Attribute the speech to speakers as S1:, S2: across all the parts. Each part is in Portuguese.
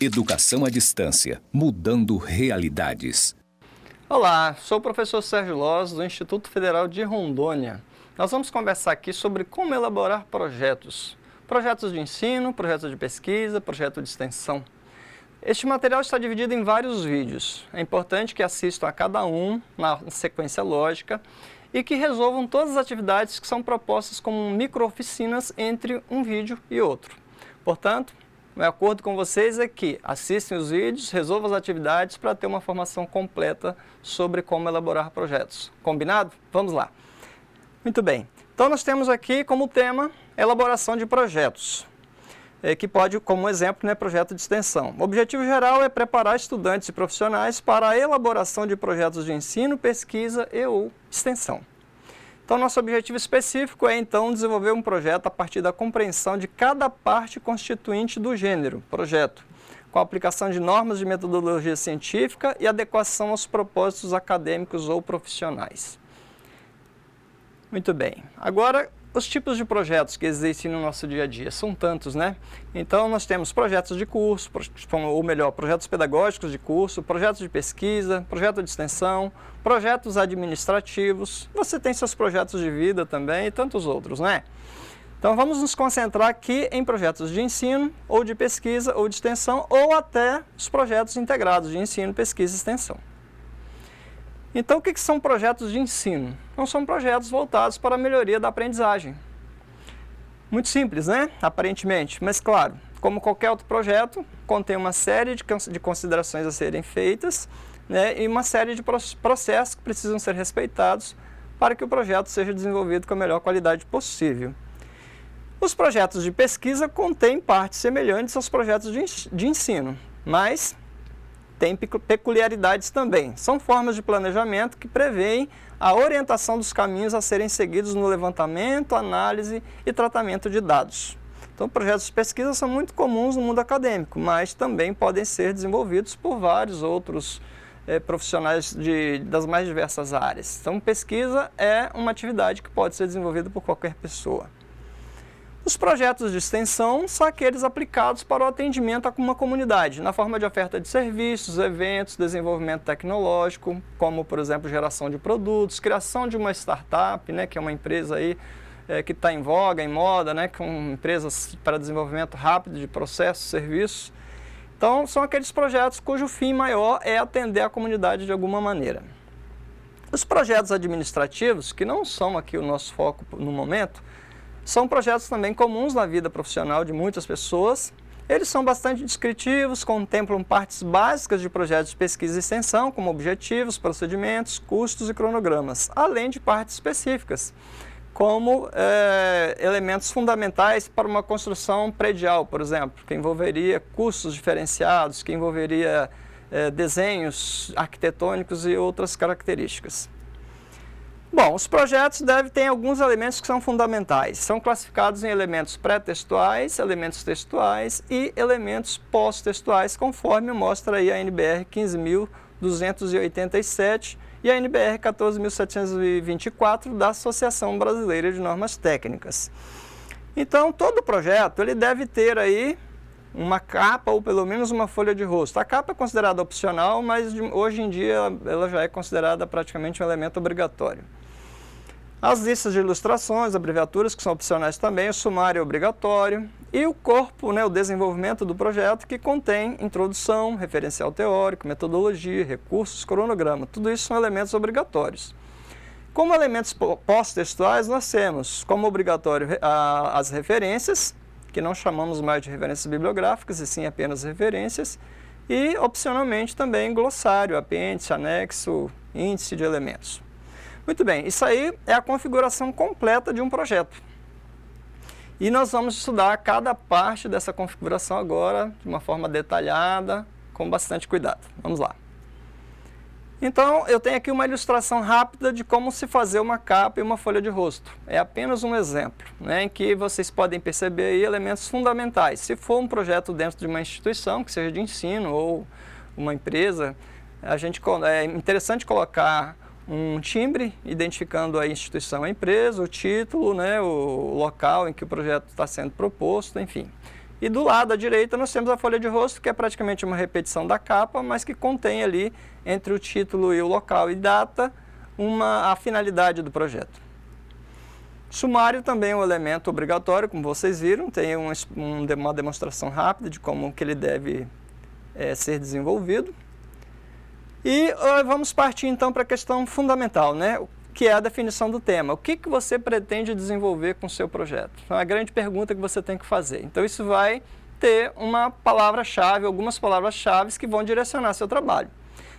S1: Educação à distância, mudando realidades.
S2: Olá, sou o professor Sérgio Loz, do Instituto Federal de Rondônia. Nós vamos conversar aqui sobre como elaborar projetos. Projetos de ensino, projetos de pesquisa, projeto de extensão. Este material está dividido em vários vídeos. É importante que assistam a cada um na sequência lógica e que resolvam todas as atividades que são propostas como micro-oficinas entre um vídeo e outro. Portanto, meu acordo com vocês é que assistem os vídeos, resolvam as atividades para ter uma formação completa sobre como elaborar projetos. Combinado? Vamos lá. Muito bem. Então nós temos aqui como tema elaboração de projetos, que pode, como exemplo, projeto de extensão. O objetivo geral é preparar estudantes e profissionais para a elaboração de projetos de ensino, pesquisa e ou extensão. Então, nosso objetivo específico é, então, desenvolver um projeto a partir da compreensão de cada parte constituinte do gênero, projeto, com a aplicação de normas de metodologia científica e adequação aos propósitos acadêmicos ou profissionais. Muito bem. Agora, os tipos de projetos que existem no nosso dia a dia são tantos, né? Então, nós temos projetos de curso, ou melhor, projetos pedagógicos de curso, projetos de pesquisa, projeto de extensão, projetos administrativos, você tem seus projetos de vida também e tantos outros, né? Então, vamos nos concentrar aqui em projetos de ensino, ou de pesquisa, ou de extensão, ou até os projetos integrados de ensino, pesquisa e extensão. Então, o que são projetos de ensino? Não são projetos voltados para a melhoria da aprendizagem. Muito simples, né? Aparentemente, mas claro, como qualquer outro projeto, contém uma série de considerações a serem feitas, né? E uma série de processos que precisam ser respeitados para que o projeto seja desenvolvido com a melhor qualidade possível. Os projetos de pesquisa contêm partes semelhantes aos projetos de ensino, mas tem peculiaridades também. São formas de planejamento que prevêem a orientação dos caminhos a serem seguidos no levantamento, análise e tratamento de dados. Então, projetos de pesquisa são muito comuns no mundo acadêmico, mas também podem ser desenvolvidos por vários outros profissionais das mais diversas áreas. Então, pesquisa é uma atividade que pode ser desenvolvida por qualquer pessoa. Os projetos de extensão são aqueles aplicados para o atendimento a uma comunidade, na forma de oferta de serviços, eventos, desenvolvimento tecnológico, como, por exemplo, geração de produtos, criação de uma startup, que é uma empresa aí, que está em voga, em moda, com empresas para desenvolvimento rápido de processos, serviços. Então, são aqueles projetos cujo fim maior é atender a comunidade de alguma maneira. Os projetos administrativos, que não são aqui o nosso foco no momento, são projetos também comuns na vida profissional de muitas pessoas. Eles são bastante descritivos, contemplam partes básicas de projetos de pesquisa e extensão, como objetivos, procedimentos, custos e cronogramas, além de partes específicas, como elementos fundamentais para uma construção predial, por exemplo, que envolveria custos diferenciados, que envolveria desenhos arquitetônicos e outras características. Bom, os projetos ter alguns elementos que são fundamentais. São classificados em elementos pré-textuais, elementos textuais e elementos pós-textuais, conforme mostra aí a NBR 15.287 e a NBR 14.724 da Associação Brasileira de Normas Técnicas. Então, todo projeto ele deve ter aí uma capa ou pelo menos uma folha de rosto. A capa é considerada opcional, mas hoje em dia ela já é considerada praticamente um elemento obrigatório. As listas de ilustrações, abreviaturas, que são opcionais também, o sumário é obrigatório, e o corpo, o desenvolvimento do projeto, que contém introdução, referencial teórico, metodologia, recursos, cronograma. Tudo isso são elementos obrigatórios. Como elementos pós-textuais, nós temos como obrigatório as referências, que não chamamos mais de referências bibliográficas, e sim apenas referências, e, opcionalmente, também glossário, apêndice, anexo, índice de elementos. Muito bem, isso aí é a configuração completa de um projeto. E nós vamos estudar cada parte dessa configuração agora de uma forma detalhada, com bastante cuidado. Vamos lá. Então, eu tenho aqui uma ilustração rápida de como se fazer uma capa e uma folha de rosto. É apenas um exemplo, em que vocês podem perceber aí elementos fundamentais. Se for um projeto dentro de uma instituição, que seja de ensino ou uma empresa, é interessante colocar um timbre identificando a instituição, a empresa, o título, o local em que o projeto está sendo proposto, enfim. E do lado à direita nós temos a folha de rosto, que é praticamente uma repetição da capa, mas que contém ali, entre o título e o local e data, a finalidade do projeto. Sumário também é um elemento obrigatório, como vocês viram, tem uma demonstração rápida de como que ele deve ser desenvolvido. E vamos partir então para a questão fundamental, né? Que é a definição do tema. O que você pretende desenvolver com o seu projeto? É uma grande pergunta que você tem que fazer. Então isso vai ter uma palavra-chave, algumas palavras-chave que vão direcionar seu trabalho.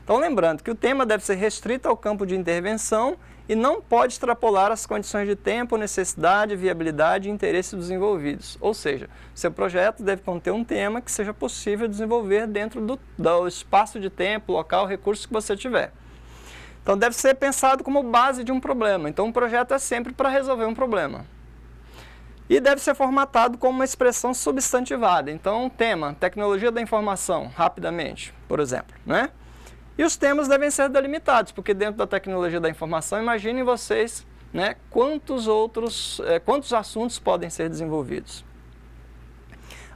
S2: Então lembrando que o tema deve ser restrito ao campo de intervenção e não pode extrapolar as condições de tempo, necessidade, viabilidade e interesse dos envolvidos. Ou seja, seu projeto deve conter um tema que seja possível desenvolver dentro do espaço de tempo, local, recursos que você tiver. Então deve ser pensado como base de um problema. Então um projeto é sempre para resolver um problema. E deve ser formatado como uma expressão substantivada. Então tema, tecnologia da informação, rapidamente, por exemplo, né? E os temas devem ser delimitados, porque dentro da tecnologia da informação, imaginem vocês, né, quantos assuntos podem ser desenvolvidos.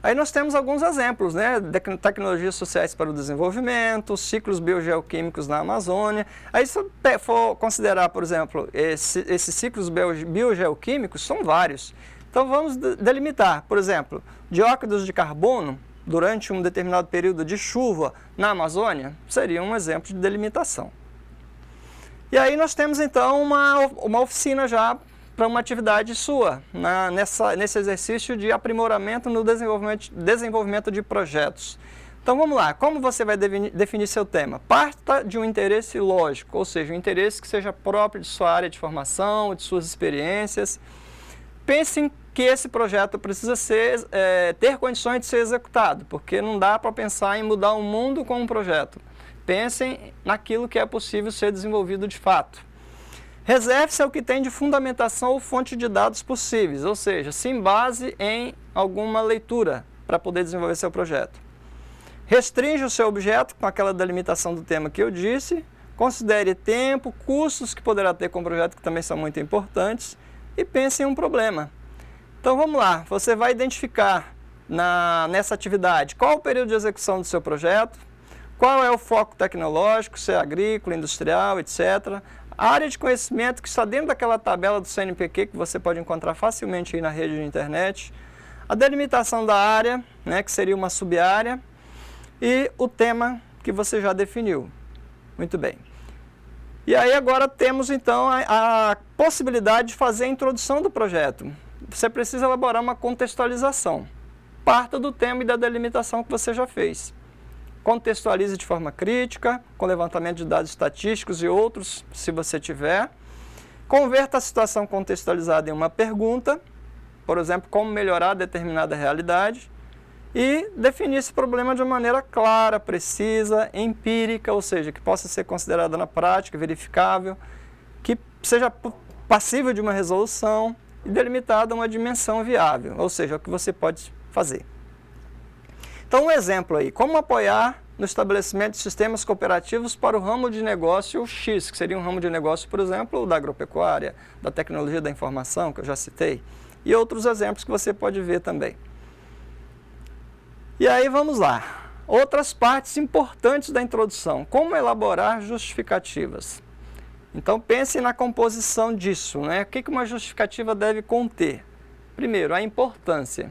S2: Aí nós temos alguns exemplos, né, tecnologias sociais para o desenvolvimento, ciclos biogeoquímicos na Amazônia. Aí se for considerar, por exemplo, esses ciclos biogeoquímicos, são vários. Então vamos delimitar, por exemplo, dióxidos de carbono, durante um determinado período de chuva na Amazônia, seria um exemplo de delimitação. E aí nós temos então uma oficina já para uma atividade sua, nesse exercício de aprimoramento no desenvolvimento de projetos. Então vamos lá, como você vai definir seu tema? Parta de um interesse lógico, ou seja, um interesse que seja próprio de sua área de formação, de suas experiências. Pensem que esse projeto precisa ter condições de ser executado, porque não dá para pensar em mudar o mundo com um projeto. Pensem naquilo que é possível ser desenvolvido de fato. Reserve-se ao que tem de fundamentação ou fonte de dados possíveis, ou seja, se embase em alguma leitura para poder desenvolver seu projeto. Restringe o seu objeto com aquela delimitação do tema que eu disse, considere tempo, custos que poderá ter com o projeto, que também são muito importantes, e pense em um problema. Então vamos lá, você vai identificar nessa atividade qual o período de execução do seu projeto, qual é o foco tecnológico, se é agrícola, industrial, etc. A área de conhecimento que está dentro daquela tabela do CNPq que você pode encontrar facilmente aí na rede de internet, a delimitação da área, né, que seria uma sub-área, e o tema que você já definiu. Muito bem. E aí agora temos então a possibilidade de fazer a introdução do projeto. Você precisa elaborar uma contextualização. Parta do tema e da delimitação que você já fez. Contextualize de forma crítica, com levantamento de dados estatísticos e outros, se você tiver. Converta a situação contextualizada em uma pergunta, por exemplo, como melhorar determinada realidade, e definir esse problema de uma maneira clara, precisa, empírica, ou seja, que possa ser considerada na prática, verificável, que seja passível de uma resolução e delimitada uma dimensão viável, ou seja, o que você pode fazer. Então, um exemplo aí, como apoiar no estabelecimento de sistemas cooperativos para o ramo de negócio X, que seria um ramo de negócio, por exemplo, da agropecuária, da tecnologia da informação, que eu já citei, e outros exemplos que você pode ver também. E aí vamos lá, outras partes importantes da introdução, como elaborar justificativas. Então pense na composição disso, né? O que uma justificativa deve conter? Primeiro, a importância,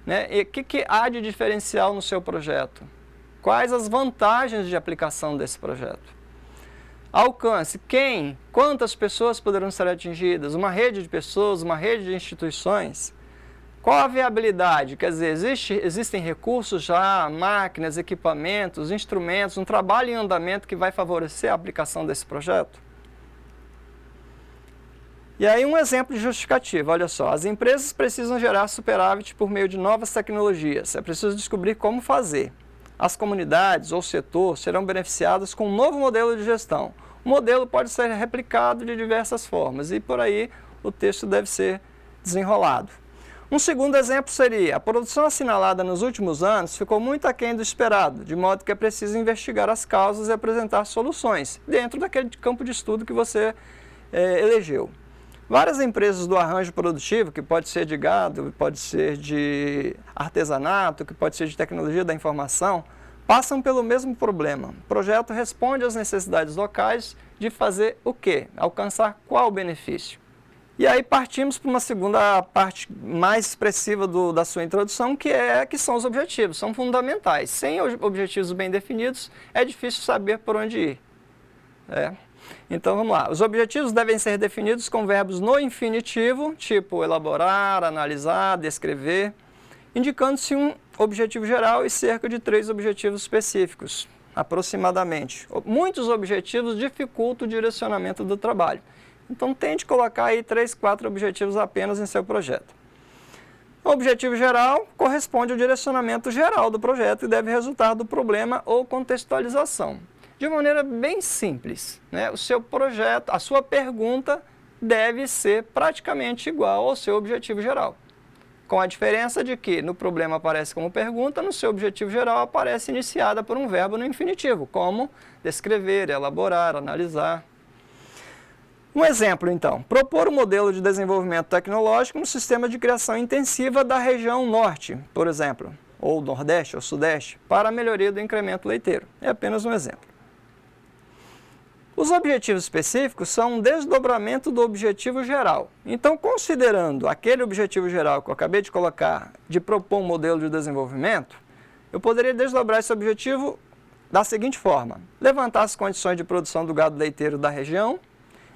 S2: né? E o que há de diferencial no seu projeto? Quais as vantagens de aplicação desse projeto? Alcance, quem, quantas pessoas poderão ser atingidas? Uma rede de pessoas, uma rede de instituições? Qual a viabilidade? Quer dizer, existem recursos já, máquinas, equipamentos, instrumentos, um trabalho em andamento que vai favorecer a aplicação desse projeto? E aí um exemplo de justificativa, olha só, as empresas precisam gerar superávit por meio de novas tecnologias, é preciso descobrir como fazer. As comunidades ou setor serão beneficiadas com um novo modelo de gestão. O modelo pode ser replicado de diversas formas e por aí o texto deve ser desenrolado. Um segundo exemplo seria, a produção assinalada nos últimos anos ficou muito aquém do esperado, de modo que é preciso investigar as causas e apresentar soluções dentro daquele campo de estudo que você elegeu. Várias empresas do arranjo produtivo, que pode ser de gado, pode ser de artesanato, que pode ser de tecnologia da informação, passam pelo mesmo problema. O projeto responde às necessidades locais de fazer o quê? Alcançar qual benefício? E aí partimos para uma segunda parte mais expressiva da sua introdução, que são os objetivos, são fundamentais. Sem objetivos bem definidos, é difícil saber por onde ir. Então vamos lá, os objetivos devem ser definidos com verbos no infinitivo, tipo elaborar, analisar, descrever, indicando-se um objetivo geral e cerca de 3 objetivos específicos, aproximadamente. Muitos objetivos dificultam o direcionamento do trabalho, então tente colocar aí 3, 4 objetivos apenas em seu projeto. O objetivo geral corresponde ao direcionamento geral do projeto e deve resultar do problema ou contextualização. De maneira bem simples, né? O seu projeto, a sua pergunta deve ser praticamente igual ao seu objetivo geral. Com a diferença de que no problema aparece como pergunta, no seu objetivo geral aparece iniciada por um verbo no infinitivo, como descrever, elaborar, analisar. Um exemplo, então, propor um modelo de desenvolvimento tecnológico no sistema de criação intensiva da região norte, por exemplo, ou nordeste ou sudeste, para a melhoria do incremento leiteiro. É apenas um exemplo. Os objetivos específicos são um desdobramento do objetivo geral. Então, considerando aquele objetivo geral que eu acabei de colocar, de propor um modelo de desenvolvimento, eu poderia desdobrar esse objetivo da seguinte forma: levantar as condições de produção do gado leiteiro da região,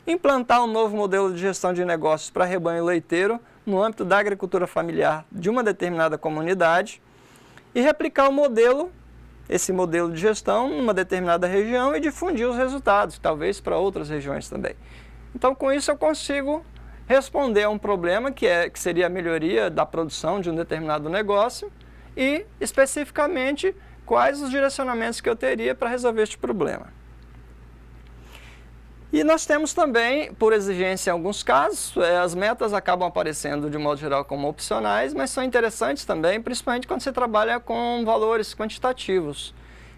S2: implantar um novo modelo de gestão de negócios para rebanho leiteiro no âmbito da agricultura familiar de uma determinada comunidade e replicar esse modelo de gestão numa determinada região e difundir os resultados, talvez para outras regiões também. Então, com isso eu consigo responder a um problema que seria a melhoria da produção de um determinado negócio e, especificamente, quais os direcionamentos que eu teria para resolver este problema. E nós temos também, por exigência em alguns casos, as metas acabam aparecendo de modo geral como opcionais, mas são interessantes também, principalmente quando você trabalha com valores quantitativos.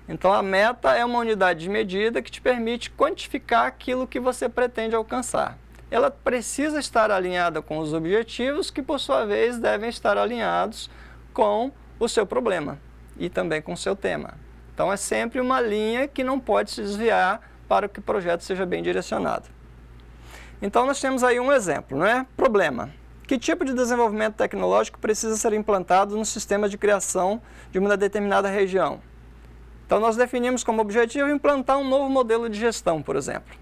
S2: Então a meta é uma unidade de medida que te permite quantificar aquilo que você pretende alcançar. Ela precisa estar alinhada com os objetivos, que por sua vez devem estar alinhados com o seu problema e também com o seu tema. Então é sempre uma linha que não pode se desviar para que o projeto seja bem direcionado. Então nós temos aí um exemplo, não é? Problema. Que tipo de desenvolvimento tecnológico precisa ser implantado no sistema de criação de uma determinada região? Então nós definimos como objetivo implantar um novo modelo de gestão, por exemplo.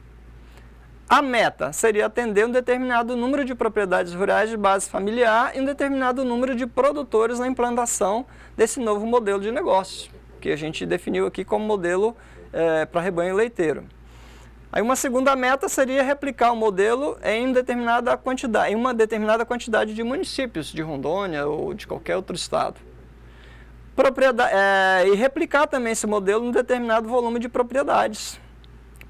S2: A meta seria atender um determinado número de propriedades rurais de base familiar e um determinado número de produtores na implantação desse novo modelo de negócio, que a gente definiu aqui como modelo para rebanho leiteiro. Aí uma segunda meta seria replicar o modelo em uma determinada quantidade de municípios de Rondônia ou de qualquer outro estado. E replicar também esse modelo em um determinado volume de propriedades.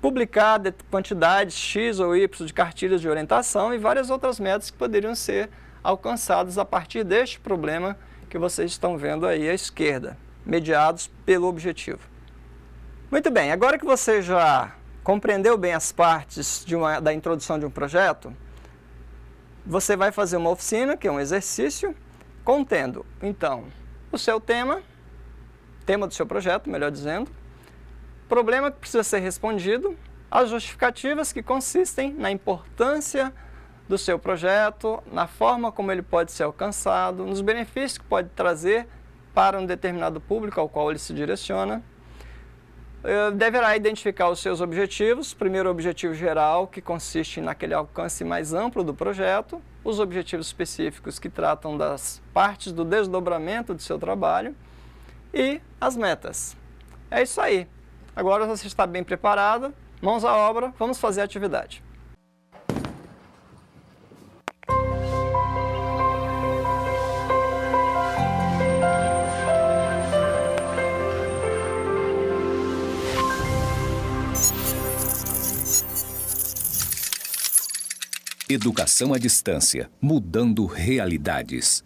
S2: Publicar quantidades X ou Y de cartilhas de orientação e várias outras metas que poderiam ser alcançadas a partir deste problema que vocês estão vendo aí à esquerda, mediados pelo objetivo. Muito bem, agora que você já compreendeu bem as partes da introdução de um projeto, você vai fazer uma oficina, que é um exercício, contendo, então, o seu tema do seu projeto, melhor dizendo, problema que precisa ser respondido, as justificativas que consistem na importância do seu projeto, na forma como ele pode ser alcançado, nos benefícios que pode trazer para um determinado público ao qual ele se direciona. Deverá identificar os seus objetivos, primeiro o objetivo geral, que consiste naquele alcance mais amplo do projeto, os objetivos específicos que tratam das partes do desdobramento do seu trabalho e as metas. É isso aí. Agora você está bem preparado, mãos à obra, vamos fazer a atividade.
S1: Educação à distância, mudando realidades.